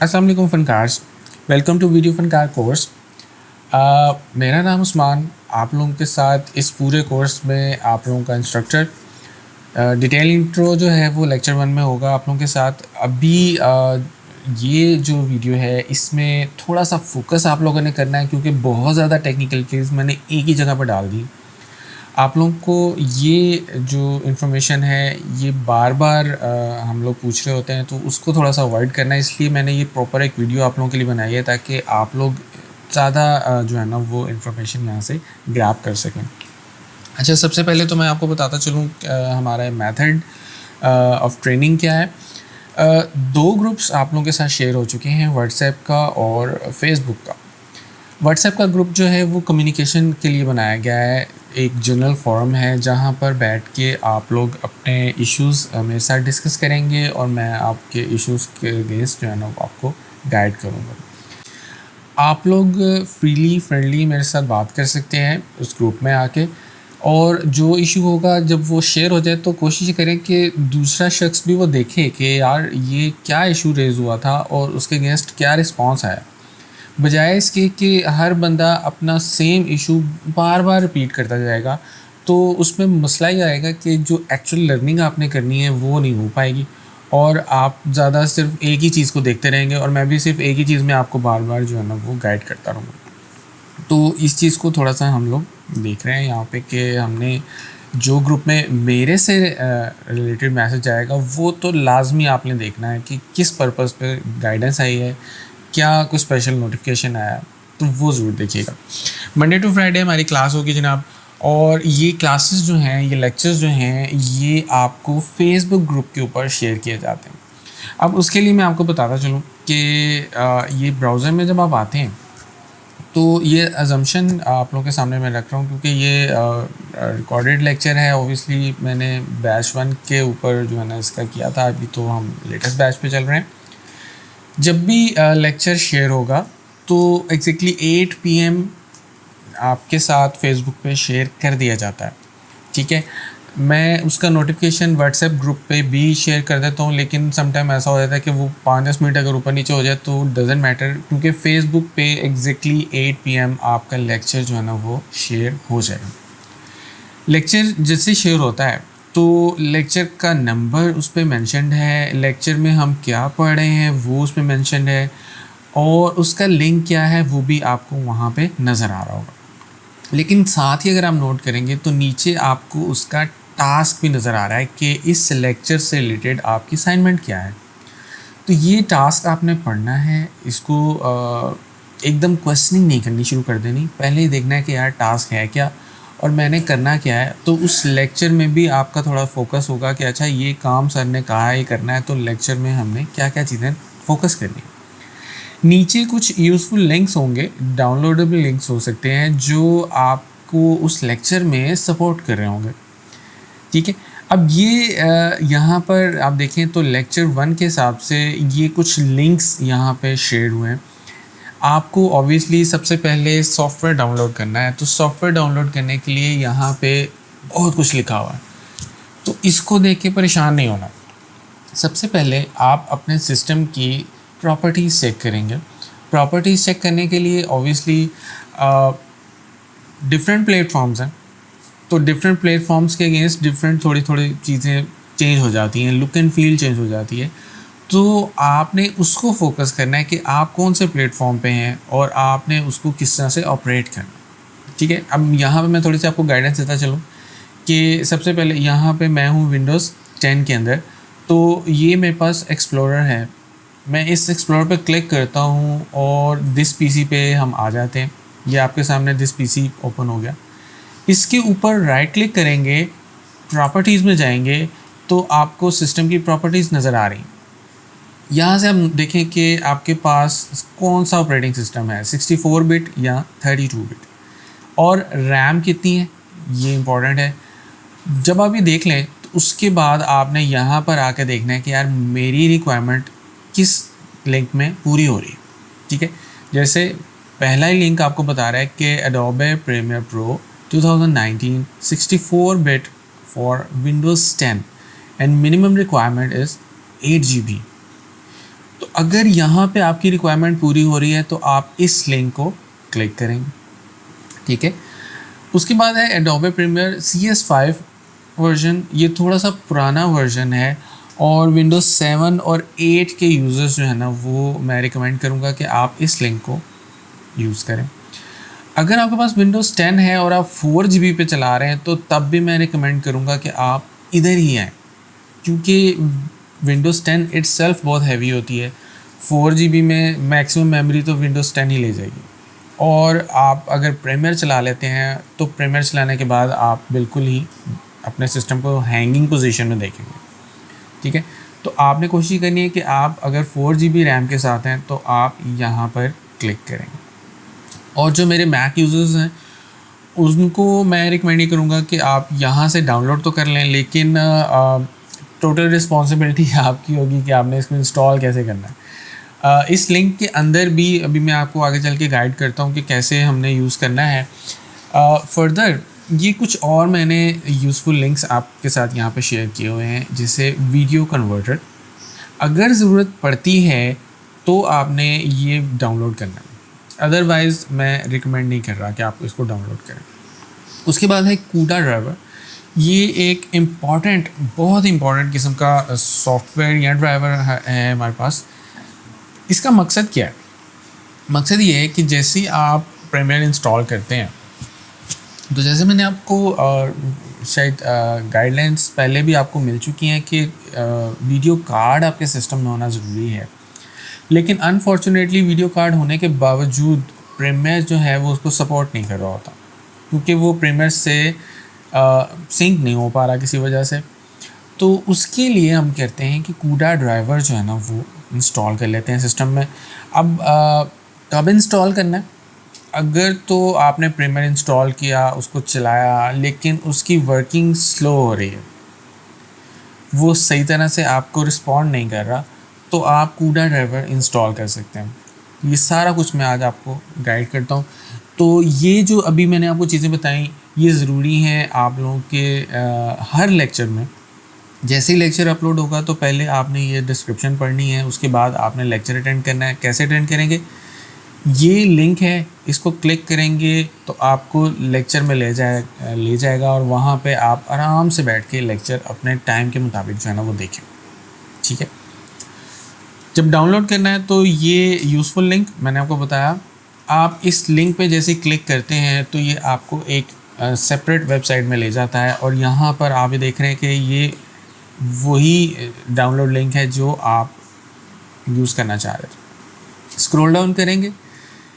अस्सलाम वालेकुम फ़नकार्स। वेलकम टू वीडियो फ़नकार कोर्स। मेरा नाम उस्मान। आप लोगों के साथ इस पूरे कोर्स में आप लोगों का इंस्ट्रक्टर। डिटेल इंट्रो जो है वो लेक्चर 1 में होगा आप लोगों के साथ। अभी ये जो वीडियो है इसमें थोड़ा सा फोकस आप लोगों ने करना है, क्योंकि बहुत ज़्यादा टेक्निकल चीज़ मैंने एक ही जगह पर डाल दी। आप लोगों को ये जो इन्फॉर्मेशन है ये बार बार हम लोग पूछ रहे होते हैं, तो उसको थोड़ा सा अवॉइड करना है। इसलिए मैंने ये प्रॉपर एक वीडियो आप लोगों के लिए बनाई है, ताकि आप लोग ज़्यादा जो है ना वो इन्फॉर्मेशन यहाँ से ग्रैब कर सकें। अच्छा, सबसे पहले तो मैं आपको बताता चलूँ हमारा मेथड ऑफ ट्रेनिंग क्या है। दो ग्रुप्स आप लोगों के साथ शेयर हो चुके हैं, व्हाट्सएप का और फेसबुक का। व्हाट्सएप का ग्रुप जो है वो कम्युनिकेशन के लिए बनाया गया है, एक जनरल फोरम है जहाँ पर बैठ के आप लोग अपने इश्यूज़ मेरे साथ डिस्कस करेंगे और मैं आपके इश्यूज़ के अगेंस्ट जो है ना वो आपको गाइड करूँगा। आप लोग फ्रीली फ्रेंडली मेरे साथ बात कर सकते हैं उस ग्रुप में आके, और जो इशू होगा जब वो शेयर हो जाए तो कोशिश करें कि दूसरा शख्स भी वो देखे कि यार ये क्या इशू रेज़ हुआ था और उसके अगेंस्ट क्या रिस्पॉन्स आया, बजाय इसके कि हर बंदा अपना सेम इशू बार बार रिपीट करता जाएगा। तो उसमें मसला ये आएगा कि जो एक्चुअल लर्निंग आपने करनी है वो नहीं हो पाएगी, और आप ज़्यादा सिर्फ एक ही चीज़ को देखते रहेंगे और मैं भी सिर्फ एक ही चीज़ में आपको बार बार जो है ना वो गाइड करता रहूँगा। तो इस चीज़ को थोड़ा सा हम लोग देख रहे हैं यहाँ पे कि हमने जो ग्रुप में मेरे से रिलेटेड मैसेज आएगा वो तो लाजमी आपने देखना है कि किस पर्पज़ पे गाइडेंस आई है, क्या कुछ स्पेशल नोटिफिकेशन आया, तो वो ज़रूर देखिएगा। मंडे टू फ्राइडे हमारी क्लास होगी जनाब, और ये क्लासेस जो हैं, ये लेक्चर्स जो हैं, ये आपको फेसबुक ग्रुप के ऊपर शेयर किए जाते हैं। अब उसके लिए मैं आपको बताता चलूँ कि ये ब्राउज़र में जब आप आते हैं तो ये अजम्पशन आप लोगों के सामने मैं रख रहा हूँ, क्योंकि ये रिकॉर्डेड लेक्चर है। ओबियसली मैंने बैच 1 के ऊपर जो है ना इसका किया था, अभी तो हम लेटेस्ट बैच पे चल रहे हैं। जब भी लेक्चर शेयर होगा तो एग्जैक्टली 8 PM आपके साथ फेसबुक पे शेयर कर दिया जाता है, ठीक है। मैं उसका नोटिफिकेशन व्हाट्सएप ग्रुप पे भी शेयर कर देता हूँ, लेकिन समटाइम ऐसा हो जाता है कि वो 5-10 मिनट अगर ऊपर नीचे हो जाए तो डजेंट मैटर, क्योंकि फेसबुक पे एग्जैक्टली 8 PM आपका लेक्चर जो है ना वो शेयर हो जाएगा। लेक्चर जैसे शेयर होता है तो लेक्चर का नंबर उस पर मैंशनड है, लेक्चर में हम क्या पढ़ रहे हैं वो उस पर मैंशनड है, और उसका लिंक क्या है वो भी आपको वहाँ पे नज़र आ रहा होगा। लेकिन साथ ही अगर आप नोट करेंगे तो नीचे आपको उसका टास्क भी नज़र आ रहा है कि इस लेक्चर से रिलेटेड आपकी असाइनमेंट क्या है। तो ये टास्क आपने पढ़ना है, इसको एकदम क्वेश्चनिंग नहीं करनी शुरू कर देनी, पहले ही देखना है कि यार टास्क है क्या और मैंने करना क्या है। तो उस लेक्चर में भी आपका थोड़ा फोकस होगा कि अच्छा ये काम सर ने कहा है ये करना है, तो लेक्चर में हमने क्या क्या चीज़ें फोकस करनी है। नीचे कुछ यूज़फुल लिंक्स होंगे, डाउनलोडेबल लिंक्स हो सकते हैं जो आपको उस लेक्चर में सपोर्ट कर रहे होंगे, ठीक है। अब ये यहाँ पर आप देखें तो लेक्चर 1 के हिसाब से ये कुछ लिंक्स यहाँ पे शेयर हुए हैं। आपको ऑब्वियसली सबसे पहले सॉफ्टवेयर डाउनलोड करना है, तो सॉफ्टवेयर डाउनलोड करने के लिए यहाँ पे बहुत कुछ लिखा हुआ है, तो इसको देख के परेशान नहीं होना। सबसे पहले आप अपने सिस्टम की प्रॉपर्टीज़ चेक करेंगे। प्रॉपर्टीज़ चेक करने के लिए ऑब्वियसली डिफरेंट प्लेटफॉर्म्स हैं, तो डिफरेंट प्लेटफॉर्म्स के अगेंस्ट डिफरेंट थोड़ी थोड़ी चीज़ें चेंज हो जाती हैं, लुक एंड फील चेंज हो जाती है। तो आपने उसको फोकस करना है कि आप कौन से प्लेटफॉर्म पे हैं और आपने उसको किस तरह से ऑपरेट करना, ठीक है। अब यहाँ पे मैं थोड़ी सी आपको गाइडेंस देता चलूँ कि सबसे पहले यहाँ पे मैं हूँ विंडोज़ 10 के अंदर, तो ये मेरे पास एक्सप्लोरर है। मैं इस एक्सप्लोरर पे क्लिक करता हूँ और दिस पीसी पे हम आ जाते हैं। ये आपके सामने दिस पीसी ओपन हो गया। इसके ऊपर राइट क्लिक करेंगे, प्रॉपर्टीज़ में जाएंगे तो आपको सिस्टम की प्रॉपर्टीज़ नज़र आ रही। यहाँ से हम देखें कि आपके पास कौन सा ऑपरेटिंग सिस्टम है, 64 बिट या 32 बिट, और रैम कितनी है ये इंपॉर्टेंट है। जब आप ये देख लें तो उसके बाद आपने यहाँ पर आकर देखना है कि यार मेरी रिक्वायरमेंट किस लिंक में पूरी हो रही है, ठीक है। जैसे पहला ही लिंक आपको बता रहा है कि Adobe Premiere Pro 2019 64 bit for Windows 10 and minimum requirement is 8 GB। तो अगर यहाँ पे आपकी रिक्वायरमेंट पूरी हो रही है तो आप इस लिंक को क्लिक करेंगे, ठीक है। उसके बाद है एडोबे प्रीमियर CS5 वर्जन। ये थोड़ा सा पुराना वर्जन है और विंडोज़ 7 और 8 के यूज़र्स जो है ना, वो मैं रिकमेंड करूँगा कि आप इस लिंक को यूज़ करें। अगर आपके पास विंडोज़ 10 है और आप 4 GB पे चला रहे हैं तो तब भी मैं रिकमेंड करूँगा कि आप इधर ही आएँ, क्योंकि विंडोज़ 10 इटसेल्फ बहुत हैवी होती है। 4 GB में मैक्सिमम मेमोरी तो विंडोज़ 10 ही ले जाएगी। और आप अगर प्रीमियर चला लेते हैं तो प्रीमियर चलाने के बाद आप बिल्कुल ही अपने सिस्टम को हैंगिंग पोजीशन में देखेंगे, ठीक है। तो आपने कोशिश करनी है कि आप अगर 4 GB रैम के साथ हैं तो आप यहाँ पर क्लिक करेंगे। और जो मेरे मैक यूज़र्स हैं उनको मैं रिकमेंड ये करूँगा कि आप यहाँ से डाउनलोड तो कर लें, लेकिन टोटल रिस्पॉन्सिबिलिटी आपकी होगी कि आपने इसको इंस्टॉल कैसे करना है। इस लिंक के अंदर भी अभी मैं आपको आगे चल के गाइड करता हूँ कि कैसे हमने यूज़ करना है। फर्दर ये कुछ और मैंने यूज़फुल लिंक्स आपके साथ यहाँ पे शेयर किए हुए हैं, जैसे वीडियो कन्वर्टर। अगर ज़रूरत पड़ती है तो आपने ये डाउनलोड करना है, अदरवाइज़ मैं रिकमेंड नहीं कर रहा कि आप इसको डाउनलोड करें। उसके बाद है कूडा ड्राइवर। ये एक इम्पॉर्टेंट, बहुत इम्पॉर्टेंट किस्म का सॉफ्टवेयर या ड्राइवर है हमारे पास। इसका मकसद क्या है? मकसद ये है कि जैसे ही आप प्रीमियर इंस्टॉल करते हैं तो जैसे मैंने आपको शायद गाइडलाइंस पहले भी आपको मिल चुकी हैं कि वीडियो कार्ड आपके सिस्टम में होना ज़रूरी है, लेकिन अनफॉर्चुनेटली वीडियो कार्ड होने के बावजूद प्रीमियर जो है वो उसको सपोर्ट नहीं कर रहा होता, क्योंकि वो प्रीमियर से सिंक नहीं हो पा रहा किसी वजह से। तो उसके लिए हम कहते हैं कि कूडा ड्राइवर जो है ना वो इंस्टॉल कर लेते हैं सिस्टम में। अब कब इंस्टॉल करना है? अगर तो आपने प्रीमियर इंस्टॉल किया, उसको चलाया, लेकिन उसकी वर्किंग स्लो हो रही है, वो सही तरह से आपको रिस्पॉन्ड नहीं कर रहा, तो आप कूडा ड्राइवर इंस्टॉल कर सकते हैं। ये सारा कुछ मैं आज आपको गाइड करता हूँ। तो ये जो अभी मैंने आपको चीज़ें बताई ये ज़रूरी हैं आप लोगों के हर लेक्चर में। जैसे ही लेक्चर अपलोड होगा तो पहले आपने ये डिस्क्रिप्शन पढ़नी है, उसके बाद आपने लेक्चर अटेंड करना है। कैसे अटेंड करेंगे? ये लिंक है, इसको क्लिक करेंगे तो आपको लेक्चर में ले जाएगा और वहाँ पे आप आराम से बैठ के लेक्चर अपने टाइम के मुताबिक जो है ना वो देखें, ठीक है। जब डाउनलोड करना है तो ये यूज़फुल लिंक मैंने आपको बताया, आप इस लिंक पे जैसे क्लिक करते हैं तो ये आपको एक सेपरेट वेबसाइट में ले जाता है और यहाँ पर आप ये देख रहे हैं कि ये वही डाउनलोड लिंक है जो आप यूज़ करना चाह रहे थे। स्क्रॉल डाउन करेंगे,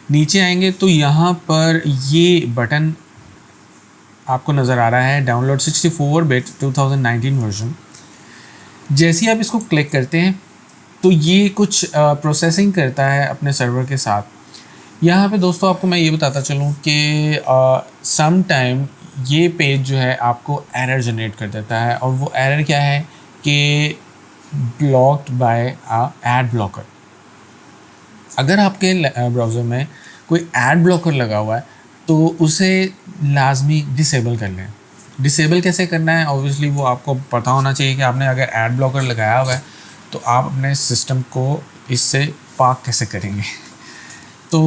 नीचे आएंगे तो यहाँ पर ये बटन आपको नज़र आ रहा है, डाउनलोड 64-बिट 2019 वर्जन। जैसे ही आप इसको क्लिक करते हैं तो ये कुछ प्रोसेसिंग करता है अपने सर्वर के साथ। यहाँ पे दोस्तों आपको मैं ये बताता चलूँ कि सम टाइम ये पेज जो है आपको एरर जनरेट कर देता है, और वो एरर क्या है कि ब्लॉक्ड बाय एड ब्लॉकर। अगर आपके ब्राउज़र में कोई एड ब्लॉकर लगा हुआ है तो उसे लाजमी डिसेबल कर लें। डिसेबल कैसे करना है? ऑब्वियसली वो आपको पता होना चाहिए कि आपने अगर एड ब्लॉकर लगाया हुआ है तो आप अपने सिस्टम को इससे पाक कैसे करेंगे। तो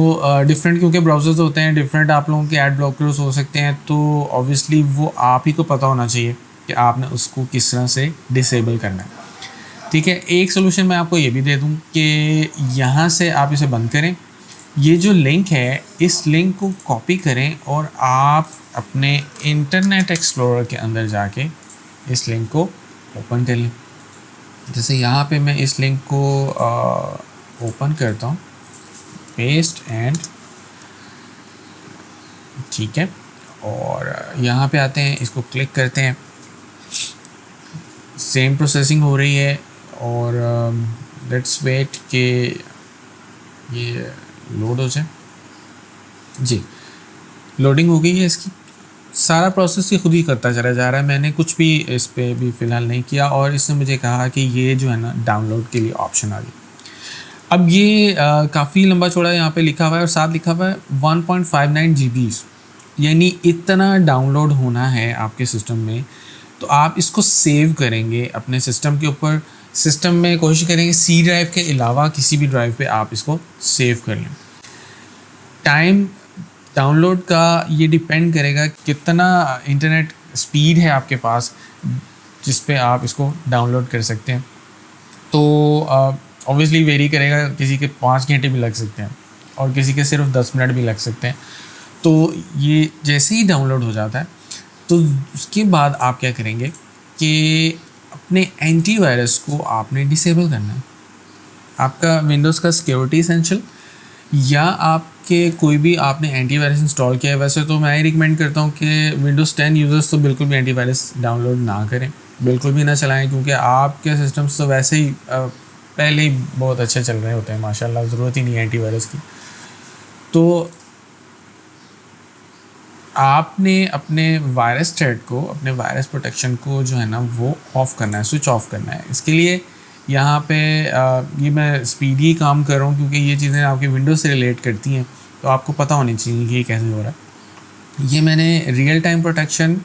डिफरेंट, क्योंकि ब्राउज़र्स होते हैं डिफरेंट, आप लोगों के ऐड ब्लॉकर्स हो सकते हैं, तो ऑब्वियसली वो आप ही को पता होना चाहिए कि आपने उसको किस तरह से डिसेबल करना है, ठीक है। एक सोल्यूशन मैं आपको ये भी दे दूं कि यहाँ से आप इसे बंद करें। ये जो लिंक है इस लिंक को कॉपी करें और आप अपने इंटरनेट एक्सप्लोरर के अंदर जाके इस लिंक को ओपन कर लें। जैसे यहाँ पे मैं इस लिंक को ओपन करता हूँ, पेस्ट एंड, ठीक है, और यहाँ पे आते हैं, इसको क्लिक करते हैं। सेम प्रोसेसिंग हो रही है और लेट्स वेट कि ये लोड हो जाए। जी, लोडिंग हो गई है इसकी। सारा प्रोसेस ये खुद ही करता चला जा रहा है, मैंने कुछ भी इस पे भी फ़िलहाल नहीं किया, और इसने मुझे कहा कि ये जो है ना डाउनलोड के लिए ऑप्शन आ गई। अब ये काफ़ी लंबा चौड़ा यहाँ पे लिखा हुआ है और साथ लिखा हुआ है 1.59 GB, यानी इतना डाउनलोड होना है आपके सिस्टम में। तो आप इसको सेव करेंगे अपने सिस्टम के ऊपर, सिस्टम में कोशिश करेंगे सी ड्राइव के अलावा किसी भी ड्राइव पे आप इसको सेव कर लें। टाइम डाउनलोड का ये डिपेंड करेगा कितना इंटरनेट स्पीड है आपके पास जिस पे आप इसको डाउनलोड कर सकते हैं। तो ऑब्वियसली वेरी करेगा, किसी के 5 घंटे भी लग सकते हैं और किसी के सिर्फ 10 मिनट भी लग सकते हैं। तो ये जैसे ही डाउनलोड हो जाता है तो उसके बाद आप क्या करेंगे कि अपने एंटीवायरस को आपने डिसेबल करना है। आपका विंडोज़ का सिक्योरिटी एसेंशियल या आपके कोई भी आपने एंटीवायरस इंस्टॉल किया है, वैसे तो मैं रिकमेंड करता हूँ कि विंडोज़ 10 यूज़र्स तो बिल्कुल भी एंटीवायरस डाउनलोड ना करें, बिल्कुल भी ना चलाएं, क्योंकि आपके सिस्टम्स तो वैसे ही पहले ही बहुत अच्छे चल रहे होते हैं माशाल्लाह, ज़रूरत ही नहीं है एंटीवायरस की। तो आपने अपने वायरस थ्रेड को, अपने वायरस प्रोटेक्शन को जो है ना वो ऑफ़ करना है, स्विच ऑफ करना है। इसके लिए यहाँ पे ये मैं स्पीडी काम कर रहा हूँ क्योंकि ये चीज़ें आपके विंडोज़ से रिलेट करती हैं, तो आपको पता होनी चाहिए कि ये कैसे हो रहा है। ये मैंने रियल टाइम प्रोटेक्शन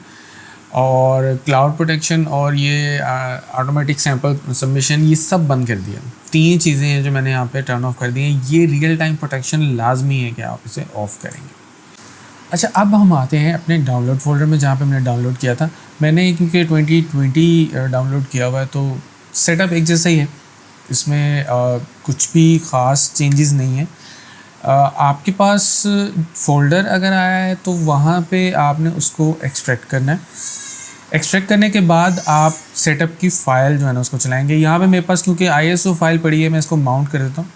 और क्लाउड प्रोटेक्शन और ये ऑटोमेटिक सैंपल सबमिशन ये सब बंद कर दिया। 3 चीज़ें हैं जो मैंने यहाँ पे टर्न ऑफ कर दी हैं। ये रियल टाइम प्रोटेक्शन लाजमी है कि आप इसे ऑफ़ करेंगे। अच्छा, अब हम आते हैं अपने डाउनलोड फ़ोल्डर में जहाँ पे मैंने डाउनलोड किया था। मैंने क्योंकि 2020 डाउनलोड किया हुआ है तो सेटअप एक जैसा ही है, इसमें कुछ भी ख़ास चेंजेस नहीं है। आपके पास फ़ोल्डर अगर आया है तो वहाँ पे आपने उसको एक्सट्रैक्ट करना है। एक्सट्रैक्ट करने के बाद आप सेटअप की फ़ाइल जो है ना उसको चलाएँगे। यहाँ पे मेरे पास क्योंकि ISO फाइल पड़ी है, मैं इसको माउंट कर देता हूँ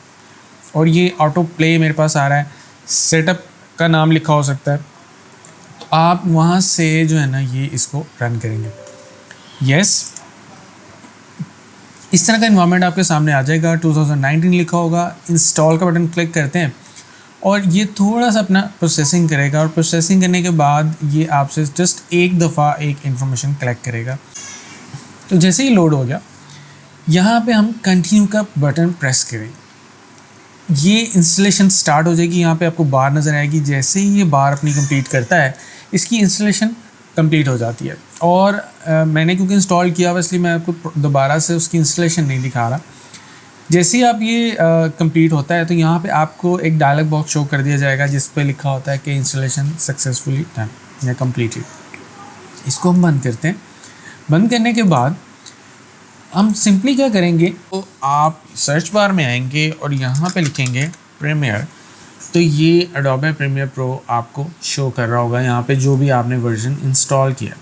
और ये ऑटो प्ले मेरे पास आ रहा है, सेटअप का नाम लिखा हो सकता है, तो आप वहाँ से जो है ना ये इसको रन करेंगे। यस, इस तरह का इन्वायरमेंट आपके सामने आ जाएगा। 2019 लिखा होगा, इंस्टॉल का बटन क्लिक करते हैं और ये थोड़ा सा अपना प्रोसेसिंग करेगा और प्रोसेसिंग करने के बाद ये आपसे जस्ट एक दफ़ा एक इन्फॉर्मेशन कलेक्ट करेगा। तो जैसे ही लोड हो गया, यहाँ पे हम कंटिन्यू का बटन प्रेस करें, ये इंस्टॉलेशन स्टार्ट हो जाएगी। यहाँ पे आपको बार नज़र आएगी। जैसे ही ये बार अपनी कंप्लीट करता है, इसकी इंस्टॉलेशन कंप्लीट हो जाती है। और मैंने क्योंकि इंस्टॉल किया हुआ इसलिए मैं आपको दोबारा से उसकी इंस्टॉलेशन नहीं दिखा रहा। जैसे ही आप ये कंप्लीट होता है तो यहाँ पे आपको एक डायलॉग बॉक्स शो कर दिया जाएगा जिस पे लिखा होता है कि इंस्टॉलेशन सक्सेसफुली डन या कंप्लीटेड। इसको हम बंद करते हैं। बंद करने के बाद हम सिंपली क्या करेंगे, तो आप सर्च बार में आएंगे और यहाँ पे लिखेंगे प्रीमियर, तो ये एडोबे प्रीमियर प्रो आपको शो कर रहा होगा यहाँ पे जो भी आपने वर्जन इंस्टॉल किया।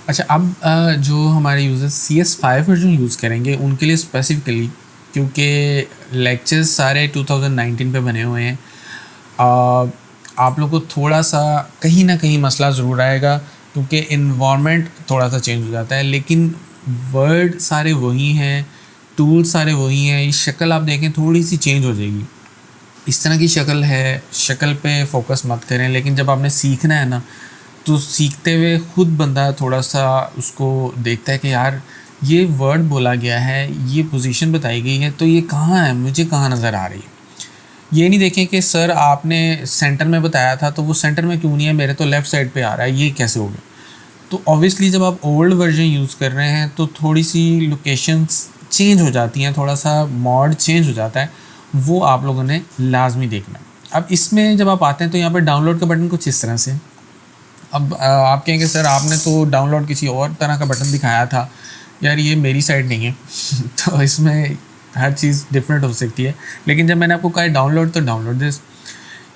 अच्छा, अब जो हमारे यूज़र्स CS5 वर्जन यूज़ करेंगे उनके लिए स्पेसिफिकली, क्योंकि लेक्चर्स सारे 2019 पे बने हुए हैं, आप लोग को थोड़ा सा कहीं ना कहीं मसला ज़रूर आएगा क्योंकि इन्वायरमेंट थोड़ा सा चेंज हो जाता है, लेकिन वर्ड सारे वही हैं, टूल सारे वही हैं। ये शक्ल आप देखें थोड़ी सी चेंज हो जाएगी, इस तरह की शक्ल है। शक्ल पे फोकस मत करें, लेकिन जब आपने सीखना है ना तो सीखते हुए खुद बंदा थोड़ा सा उसको देखता है कि यार ये वर्ड बोला गया है, ये पोजीशन बताई गई है, तो ये कहाँ है, मुझे कहाँ नज़र आ रही है। ये नहीं देखें कि सर आपने सेंटर में बताया था तो वो सेंटर में क्यों नहीं है, मेरे तो लेफ़्ट साइड पे आ रहा है, ये कैसे हो गया। तो ऑब्वियसली जब आप ओल्ड वर्जन यूज़ कर रहे हैं तो थोड़ी सी लोकेशंस चेंज हो जाती हैं, थोड़ा सा मॉड चेंज हो जाता है, वो आप लोगों ने लाजमी देखना है। अब इसमें जब आप आते हैं तो यहाँ पर डाउनलोड का बटन कुछ इस तरह से। अब आप कहेंगे सर आपने तो डाउनलोड किसी और तरह का बटन दिखाया था, यार ये मेरी साइड नहीं है तो इसमें हर चीज़ डिफरेंट हो सकती है। लेकिन जब मैंने आपको कहा डाउनलोड, तो डाउनलोड दिस।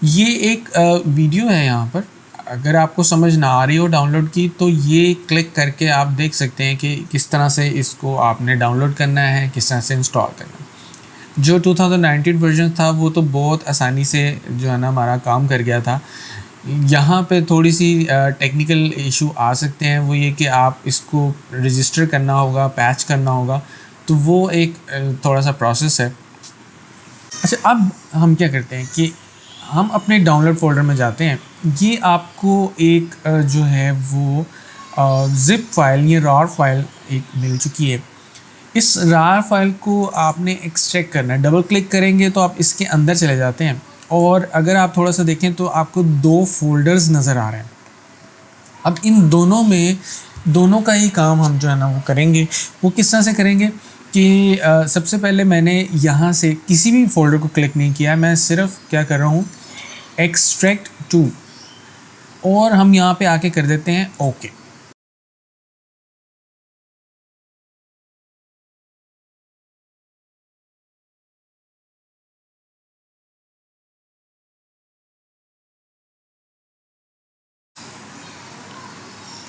ये एक वीडियो है यहाँ पर, अगर आपको समझ ना आ रही हो डाउनलोड की तो ये क्लिक करके आप देख सकते हैं कि किस तरह से इसको आपने डाउनलोड करना है, किस तरह से इंस्टॉल करना है। जो 2019 वर्जन था वो तो बहुत आसानी से जो है ना हमारा काम कर गया था। यहाँ पे थोड़ी सी टेक्निकल इशू आ सकते हैं, वो ये कि आप इसको रजिस्टर करना होगा, पैच करना होगा, तो वो एक थोड़ा सा प्रोसेस है। अच्छा, अब हम क्या करते हैं कि हम अपने डाउनलोड फोल्डर में जाते हैं। ये आपको एक जो है वो ज़िप फाइल, ये रार फाइल एक मिल चुकी है। इस रार फाइल को आपने एक्सट्रैक्ट करना है। डबल क्लिक करेंगे तो आप इसके अंदर चले जाते हैं और अगर आप थोड़ा सा देखें तो आपको 2 फ़ोल्डर्स नज़र आ रहे हैं। अब इन दोनों में दोनों का ही काम हम जो है ना वो करेंगे। वो किस तरह से करेंगे कि सबसे पहले मैंने यहाँ से किसी भी फ़ोल्डर को क्लिक नहीं किया, मैं सिर्फ क्या कर रहा हूँ, एक्सट्रैक्ट टू, और हम यहाँ पे आके कर देते हैं ओके।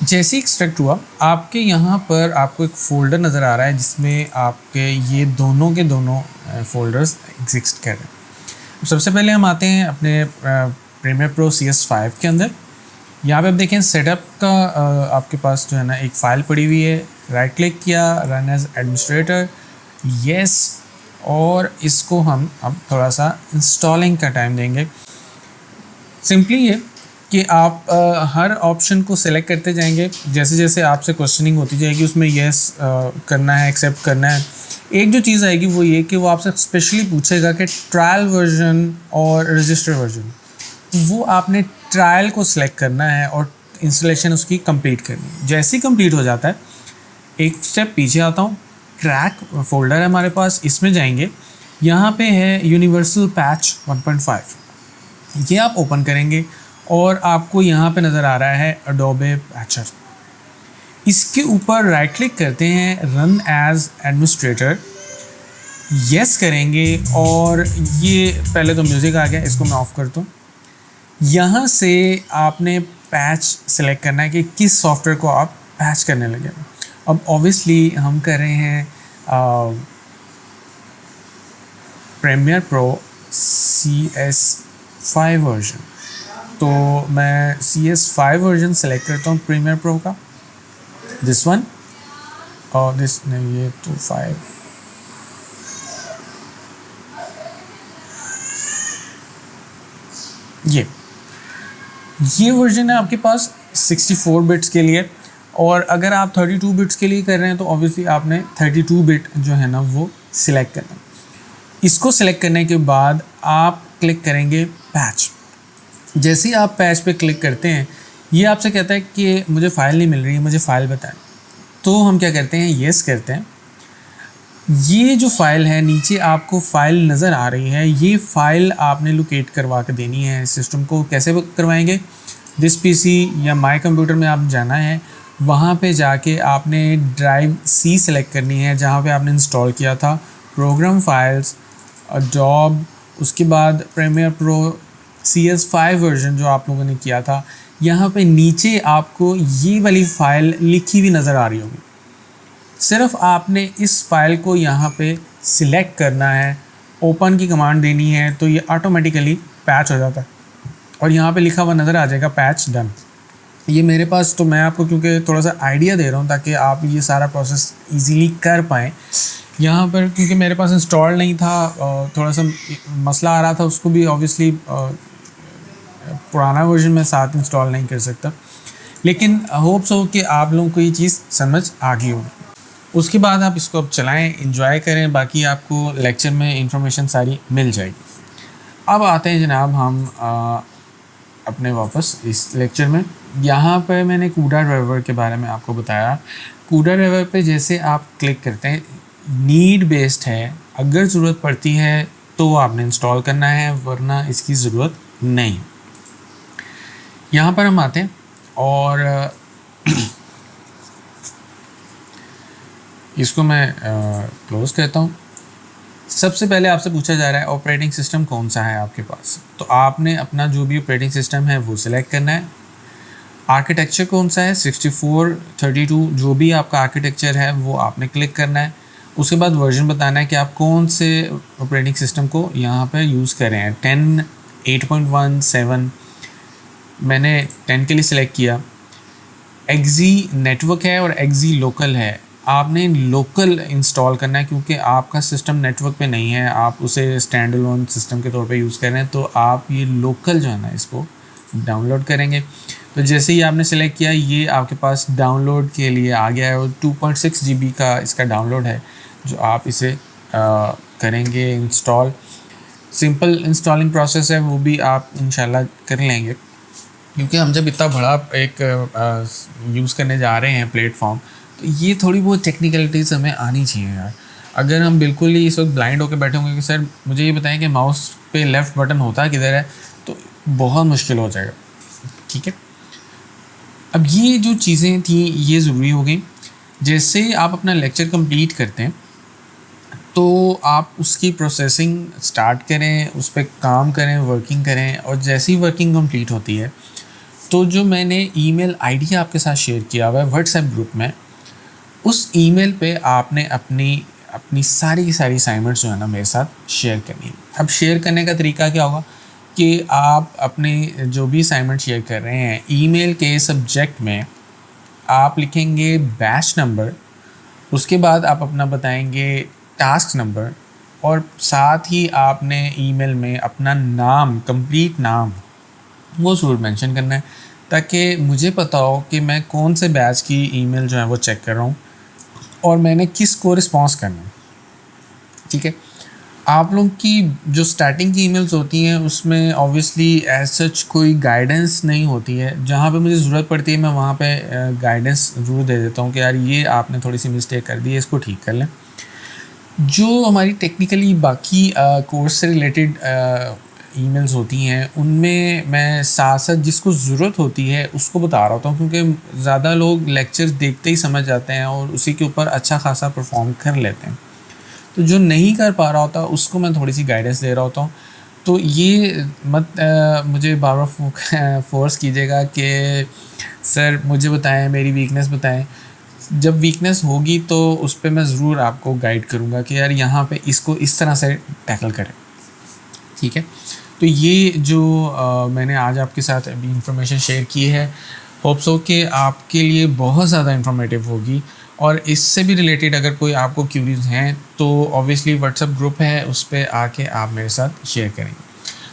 जैसे ही एक्सट्रैक्ट हुआ, आपके यहाँ पर आपको एक फ़ोल्डर नज़र आ रहा है जिसमें आपके ये दोनों के दोनों फ़ोल्डर्स एग्जिस्ट कर रहे हैं। सबसे पहले हम आते हैं अपने प्रीमियर प्रो CS5 के अंदर। यहाँ पे आप देखें सेटअप का आपके पास जो है ना एक फ़ाइल पड़ी हुई है, राइट क्लिक किया, रन एज एडमिनिस्ट्रेटर, येस, और इसको हम अब थोड़ा सा इंस्टॉलिंग का टाइम देंगे। सिंपली ये कि आप हर ऑप्शन को सिलेक्ट करते जाएंगे, जैसे जैसे आपसे क्वेश्चनिंग होती जाएगी उसमें येस करना है, एक्सेप्ट करना है। एक जो चीज़ आएगी वो ये कि वो आपसे स्पेशली पूछेगा कि ट्रायल वर्जन और रजिस्टर वर्जन, वो आपने ट्रायल को सिलेक्ट करना है और इंस्टॉलेशन उसकी कंप्लीट करनी है। जैसे ही कंप्लीट हो जाता है, एक स्टेप पीछे आता हूँ, क्रैक फोल्डर है हमारे पास, इसमें जाएंगे, यहाँ पे है यूनिवर्सल पैच 1.5, ये आप ओपन करेंगे और आपको यहाँ पे नज़र आ रहा है अडोबे पैचर। इसके ऊपर राइट क्लिक करते हैं, रन एज एडमिनिस्ट्रेटर, यस करेंगे, और ये पहले तो म्यूज़िक आ गया, इसको मैं ऑफ़ करता हूँ। यहाँ से आपने पैच सेलेक्ट करना है कि किस सॉफ्टवेयर को आप पैच करने लगे। अब ऑब्वियसली हम कर रहे हैं प्रीमियर प्रो CS5 वर्जन, तो मैं CS5 वर्जन सेलेक्ट करता हूँ प्रीमियर प्रो का, दिस वन, और दिस नहीं, ये 25, ये वर्जन है आपके पास 64 बिट्स के लिए, और अगर आप 32 बिट्स के लिए कर रहे हैं तो ऑब्वियसली आपने 32 बिट जो है ना वो सिलेक्ट करना है। इसको सिलेक्ट करने के बाद आप क्लिक करेंगे पैच। जैसे ही आप पैच पे क्लिक करते हैं, ये आपसे कहता है कि मुझे फ़ाइल नहीं मिल रही है, मुझे फ़ाइल बताएं। तो हम क्या करते हैं, येस करते हैं। ये जो फ़ाइल है, नीचे आपको फ़ाइल नज़र आ रही है, ये फ़ाइल आपने लोकेट करवा के देनी है सिस्टम को। कैसे करवाएंगे, दिस पीसी या माई कंप्यूटर में आप जाना है, वहाँ पे जाके आपने ड्राइव C सेलेक्ट करनी है जहाँ पे आपने इंस्टॉल किया था प्रोग्राम फाइल्स, अडोब, उसके बाद प्रीमियर प्रो CS5 वर्जन जो आप लोगों ने किया था। यहाँ पे नीचे आपको ये वाली फ़ाइल लिखी हुई नज़र आ रही होगी, सिर्फ आपने इस फाइल को यहाँ पे सिलेक्ट करना है, ओपन की कमांड देनी है, तो ये ऑटोमेटिकली पैच हो जाता है और यहाँ पे लिखा हुआ नज़र आ जाएगा पैच डन। ये मेरे पास, तो मैं आपको क्योंकि थोड़ा सा आइडिया दे रहा हूँ ताकि आप ये सारा प्रोसेस इजीली कर पाएँ। यहाँ पर क्योंकि मेरे पास इंस्टॉल नहीं था, थोड़ा सा मसला आ रहा था, उसको भी ऑब्वियसली पुराना वर्जन में साथ इंस्टॉल नहीं कर सकता, लेकिन होप्स हो कि आप लोगों को ये चीज़ समझ आ गई होगी। उसके बाद आप इसको अब चलाएं, एंजॉय करें, बाकी आपको लेक्चर में इंफॉर्मेशन सारी मिल जाएगी। अब आते हैं जनाब हम अपने वापस इस लेक्चर में। यहाँ पर मैंने कूडा ड्राइवर के बारे में आपको बताया। कूडा ड्राइवर पे जैसे आप क्लिक करते हैं, नीड बेस्ड है, अगर ज़रूरत पड़ती है तो आपने इंस्टॉल करना है, वरना इसकी ज़रूरत नहीं। यहाँ पर हम आते हैं और इसको मैं क्लोज़ करता हूँ। सबसे पहले आपसे पूछा जा रहा है ऑपरेटिंग सिस्टम कौन सा है आपके पास, तो आपने अपना जो भी ऑपरेटिंग सिस्टम है वो सिलेक्ट करना है। आर्किटेक्चर कौन सा है, 64, 32, जो भी आपका आर्किटेक्चर है वो आपने क्लिक करना है। उसके बाद वर्जन बताना है कि आप कौन से ऑपरेटिंग सिस्टम को यहाँ पर यूज़ कर रहे हैं, 10, 8.1, 7, मैंने 10 के लिए सिलेक्ट किया। एक्जी नेटवर्क है और एक्जी लोकल है, आपने लोकल इंस्टॉल करना है क्योंकि आपका सिस्टम नेटवर्क पे नहीं है, आप उसे स्टैंड अलोन सिस्टम के तौर पे यूज़ कर रहे हैं, तो आप ये लोकल जो है ना इसको डाउनलोड करेंगे। तो जैसे ही आपने सेलेक्ट किया, ये आपके पास डाउनलोड के लिए आ गया है और 2.6 GB का इसका डाउनलोड है, जो आप इसे करेंगे इंस्टॉल। सिंपल इंस्टॉलिंग प्रोसेस है, वो भी आप इंशाल्लाह कर लेंगे, क्योंकि हम जब इतना बड़ा एक यूज़ करने जा रहे हैं प्लेटफॉर्म, तो ये थोड़ी बहुत टेक्निकलिटीज़ हमें आनी चाहिए यार। अगर हम बिल्कुल ही इस वक्त ब्लाइंड होकर बैठे होंगे कि सर मुझे ये बताएं कि माउस पे लेफ़्ट बटन होता किधर है, तो बहुत मुश्किल हो जाएगा। ठीक है, अब ये जो चीज़ें थी ये ज़रूरी हो गई। जैसे आप अपना लेक्चर कंप्लीट करते हैं तो आप उसकी प्रोसेसिंग स्टार्ट करें, उस पर काम करें, वर्किंग करें, और जैसे ही वर्किंग कंप्लीट होती है तो जो मैंने ईमेल आईडी आपके साथ शेयर किया हुआ है व्हाट्सएप ग्रुप में, उस ईमेल पे आपने अपनी अपनी सारी की सारी असाइनमेंट्स जो है ना मेरे साथ शेयर करनी है। अब शेयर करने का तरीका क्या होगा कि आप अपने जो भी असाइनमेंट शेयर कर रहे हैं, ईमेल के सब्जेक्ट में आप लिखेंगे बैच नंबर, उसके बाद आप अपना बताएंगे टास्क नंबर, और साथ ही आपने ईमेल में अपना नाम, कंप्लीट नाम वो ज़रूर मेंशन करना है, ताकि मुझे पता हो कि मैं कौन से बैच की ईमेल जो है वो चेक कर रहा हूँ और मैंने किस को रिस्पॉन्स करना है। ठीक है, आप लोग की जो स्टार्टिंग की ईमेल्स होती हैं उसमें ऑब्वियसली एज सच कोई गाइडेंस नहीं होती है। जहाँ पे मुझे ज़रूरत पड़ती है मैं वहाँ पे गाइडेंस ज़रूर दे देता हूँ कि यार ये आपने थोड़ी सी मिस्टेक कर दी है, इसको ठीक कर लें। जो हमारी टेक्निकली बाकी कोर्स से रिलेटेड ईमेल्स होती हैं उनमें मैं साथ साथ जिसको ज़रूरत होती है उसको बता रहा होता हूँ, क्योंकि ज़्यादा लोग लेक्चर्स देखते ही समझ जाते हैं और उसी के ऊपर अच्छा खासा परफॉर्म कर लेते हैं। तो जो नहीं कर पा रहा होता उसको मैं थोड़ी सी गाइडेंस दे रहा होता हूँ। तो ये मत मुझे बार बार फोर्स कीजिएगा कि सर मुझे बताएं, मेरी वीकनेस बताएं। जब वीकनेस होगी तो उस पर मैं ज़रूर आपको गाइड करूँगा कि यार यहाँ पे इसको इस तरह से टैकल करें। ठीक है, तो ये जो मैंने आज आपके साथ अभी इंफॉर्मेशन शेयर की है, होप सो कि आपके लिए बहुत ज़्यादा इंफॉर्मेटिव होगी। और इससे भी रिलेटेड अगर कोई आपको क्यूरीज हैं तो ऑब्वियसली व्हाट्सएप ग्रुप है, उस पर आके आप मेरे साथ शेयर करेंगे।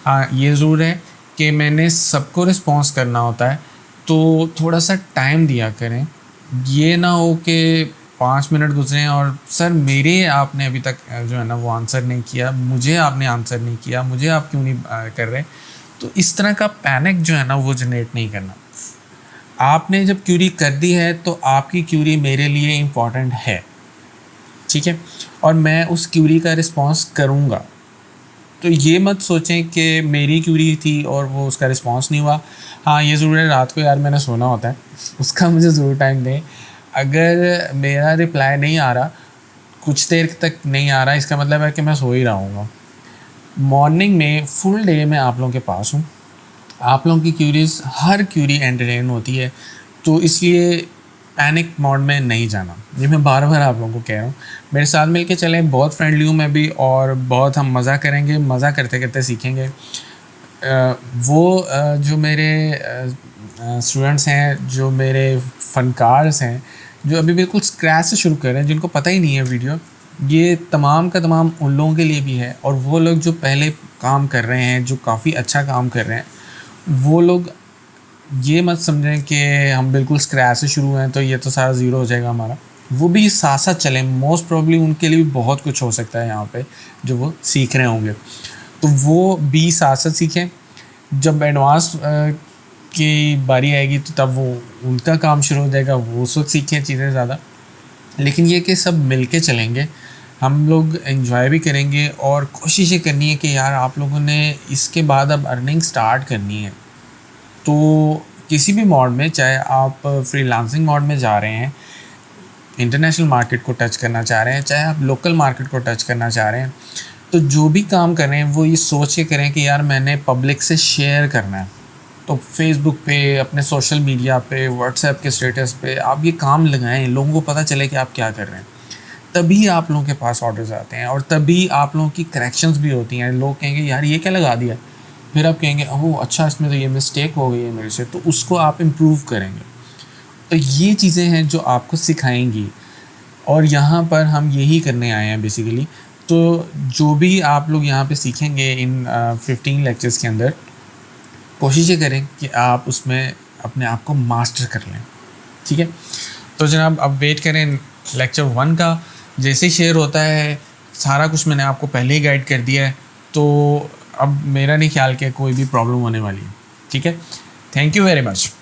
हाँ, ये ज़रूर है कि मैंने सबको रिस्पॉन्स करना होता है, तो थोड़ा सा टाइम दिया करें। ये ना हो कि 5 मिनट गुजरे और सर मेरे आपने अभी तक जो है ना वो आंसर नहीं किया, मुझे आपने आंसर नहीं किया, मुझे आप क्यों नहीं कर रहे। तो इस तरह का पैनिक जो है ना वो जनरेट नहीं करना। आपने जब क्यूरी कर दी है तो आपकी क्यूरी मेरे लिए इम्पॉर्टेंट है। ठीक है, और मैं उस क्यूरी का रिस्पॉन्स करूँगा। तो ये मत सोचें कि मेरी क्यूरी थी और वो उसका रिस्पॉन्स नहीं हुआ। हाँ, ये ज़रूर है, रात को यार मैंने सोना होता है, उसका मुझे ज़रूर टाइम दें। अगर मेरा रिप्लाई नहीं आ रहा, कुछ देर तक नहीं आ रहा, इसका मतलब है कि मैं सो ही रहा हूँ। मॉर्निंग में फुल डे मैं आप लोगों के पास हूँ। आप लोगों की क्यूरीज, हर क्यूरी एंटरटेन होती है, तो इसलिए पैनिक मोड में नहीं जाना। ये मैं बार बार आप लोगों को कह रहा हूँ। मेरे साथ मिल के चलें, बहुत फ्रेंडली हूँ मैं भी, और बहुत हम मज़ा करेंगे, मज़ा करते करते सीखेंगे। जो मेरे स्टूडेंट्स हैं, जो मेरे फ़नकार्स हैं, जो अभी बिल्कुल स्क्रैच से शुरू कर रहे हैं, जिनको पता ही नहीं है वीडियो, ये तमाम का तमाम उन लोगों के लिए भी है। और वो लोग जो पहले काम कर रहे हैं, जो काफ़ी अच्छा काम कर रहे हैं, वो लोग ये मत समझें कि हम बिल्कुल स्क्रैच से शुरू हैं तो ये तो सारा ज़ीरो हो जाएगा हमारा। वो भी साथ साथ चलें, मोस्ट प्रॉब्ली उनके लिए भी बहुत कुछ हो सकता है यहाँ पे जो वो सीख रहे होंगे, तो वो भी साथ साथ सीखें। जब एडवांस की बारी आएगी तो तब वो उनका काम शुरू हो जाएगा, वो उस वक्त सीखें चीज़ें ज़्यादा। लेकिन ये कि सब मिल के चलेंगे, हम लोग एंजॉय भी करेंगे, और कोशिश ये करनी है कि यार आप लोगों ने इसके बाद अब अर्निंग स्टार्ट करनी है। तो किसी भी मोड में, चाहे आप फ्रीलांसिंग मोड में जा रहे हैं, इंटरनेशनल मार्केट को टच करना चाह रहे हैं, चाहे आप लोकल मार्केट को टच करना चाह रहे हैं, तो जो भी काम कर रहे हैं वो ये सोच के करें कि यार मैंने पब्लिक से शेयर करना है। तो फेसबुक पे, अपने सोशल मीडिया पे, व्हाट्सएप के स्टेटस पे आप ये काम लगाएं, लोगों को पता चले कि आप क्या कर रहे हैं। तभी आप लोगों के पास ऑर्डर्स आते हैं, और तभी आप लोगों की करेक्शंस भी होती हैं। लोग कहेंगे यार ये क्या लगा दिया, फिर आप कहेंगे ओह अच्छा, इसमें तो ये मिस्टेक हो गई है मेरे से, तो उसको आप इम्प्रूव करेंगे। तो ये चीज़ें हैं जो आपको सिखाएंगी, और यहाँ पर हम यही करने आए हैं बेसिकली। तो जो भी आप लोग यहाँ पे सीखेंगे इन 15 लेक्चर्स के अंदर, कोशिश ये करें कि आप उसमें अपने आप को मास्टर कर लें। ठीक है, तो जनाब अब वेट करें लेक्चर 1 का। जैसे ही शेयर होता है, सारा कुछ मैंने आपको पहले ही गाइड कर दिया है, तो अब मेरा नहीं ख्याल कि कोई भी प्रॉब्लम होने वाली है। ठीक है, थैंक यू वेरी मच।